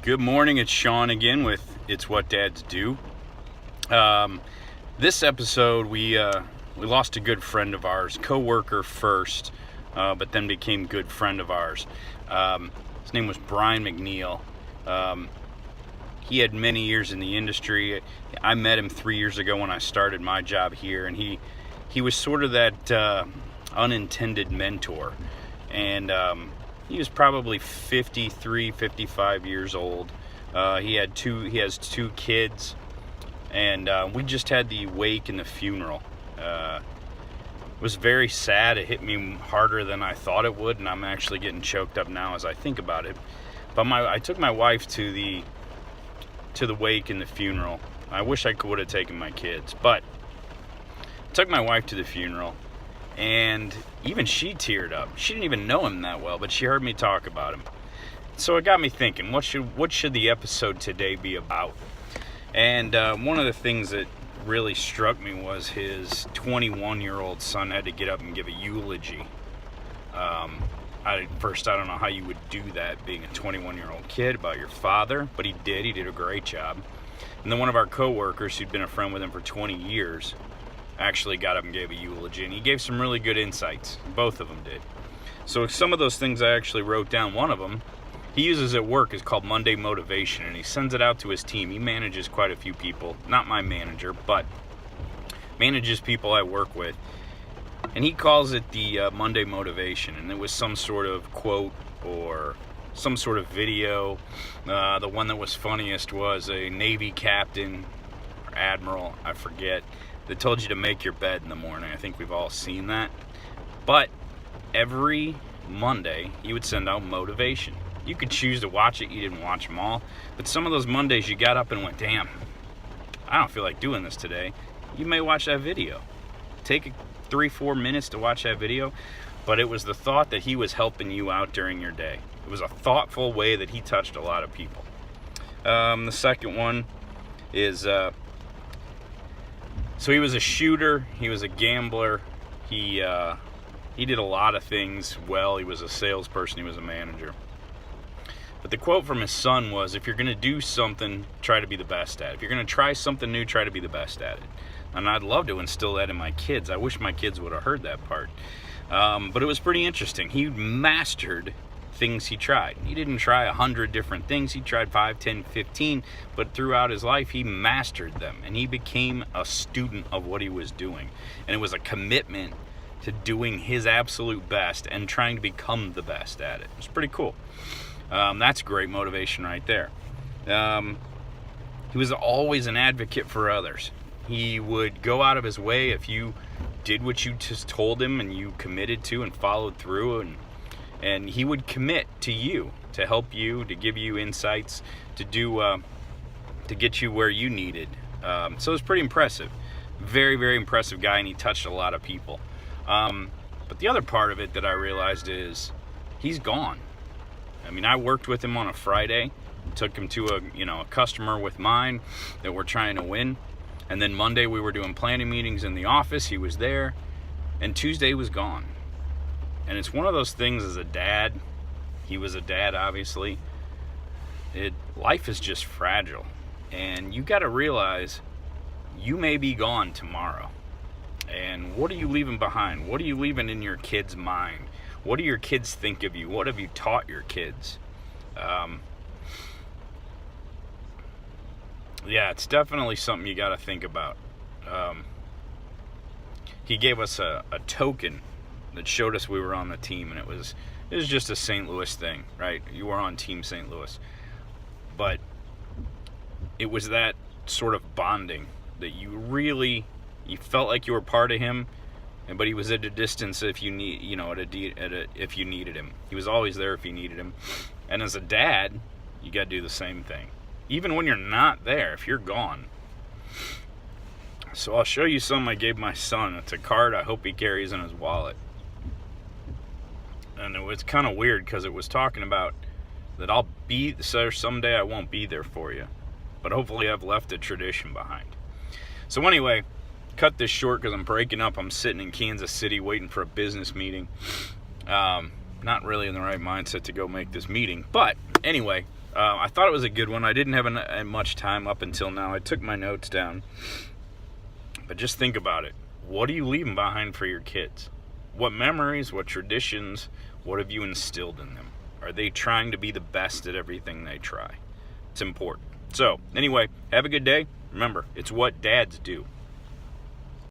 Good morning, it's Sean again with It's What Dads Do. This episode, we lost a good friend of ours, co-worker first, but then became good friend of ours. His name was Brian McNeil. He had many years in the industry. I met him 3 years ago when I started my job here, and he was sort of that unintended mentor. And he was probably 53, 55 years old. He has two kids, and we just had the wake and the funeral. It was very sad. It hit me harder than I thought it would, and I'm actually getting choked up now as I think about it. But I took my wife to the wake and the funeral. I wish I would have taken my kids, but I took my wife to the funeral. And even she teared up. She didn't even know him that well, but she heard me talk about him. So it got me thinking, what should the episode today be about? And one of the things that really struck me was his 21-year-old son had to get up and give a eulogy. I don't know how you would do that, being a 21-year-old kid, about your father, but he did. He did a great job. And then one of our co-workers, who'd been a friend with him for 20 years, actually got up and gave a eulogy, and he gave some really good insights. Both of them did. So some of those things I actually wrote down. One of them he uses at work is called Monday Motivation, and he sends it out to his team. He manages quite a few people, not my manager, but manages people I work with, and he calls it the Monday Motivation. And it was some sort of quote or some sort of video. The one that was funniest was a Navy captain or admiral, I forget, that told you to make your bed in the morning. I think we've all seen that. But every Monday, he would send out motivation. You could choose to watch it. You didn't watch them all. But some of those Mondays, you got up and went, damn, I don't feel like doing this today. You may watch that video. Take 3-4 minutes to watch that video. But it was the thought that he was helping you out during your day. It was a thoughtful way that he touched a lot of people. The second one is... So he was a shooter, he was a gambler, he did a lot of things well. He was a salesperson, he was a manager. But the quote from his son was, if you're going to do something, try to be the best at it. If you're going to try something new, try to be the best at it. And I'd love to instill that in my kids. I wish my kids would have heard that part. But it was pretty interesting. He mastered things he tried. He didn't try 100 different things. He tried 5, 10, 15, but throughout his life he mastered them, and he became a student of what he was doing. And it was a commitment to doing his absolute best and trying to become the best at it. It's pretty cool. That's great motivation right there. He was always an advocate for others. He would go out of his way if you did what you just told him and you committed to and followed through, and he would commit to you, to help you, to give you insights, to get you where you needed. So it was pretty impressive. Very, very impressive guy, and he touched a lot of people. But the other part of it that I realized is he's gone. I mean, I worked with him on a Friday, took him to a customer with mine that we're trying to win. And then Monday we were doing planning meetings in the office. He was there, and Tuesday was gone. And it's one of those things as a dad, he was a dad obviously, life is just fragile. And you got to realize you may be gone tomorrow. And what are you leaving behind? What are you leaving in your kids' mind? What do your kids think of you? What have you taught your kids? Yeah, it's definitely something you got to think about. He gave us a token that showed us we were on the team, and it was just a St. Louis thing, right? You were on Team St. Louis. But it was that sort of bonding that you felt like you were part of him, but he was at a distance if you if you needed him. He was always there if you needed him. And as a dad, you got to do the same thing. Even when you're not there, if you're gone. So I'll show you something I gave my son. It's a card I hope he carries in his wallet. And it was kind of weird because it was talking about that someday I won't be there for you. But hopefully I've left a tradition behind. So anyway, cut this short because I'm breaking up. I'm sitting in Kansas City waiting for a business meeting. Not really in the right mindset to go make this meeting. But anyway, I thought it was a good one. I didn't have much time up until now. I took my notes down. But just think about it. What are you leaving behind for your kids? What memories, what traditions, what have you instilled in them? Are they trying to be the best at everything they try? It's important. So, anyway, have a good day. Remember, it's what dads do.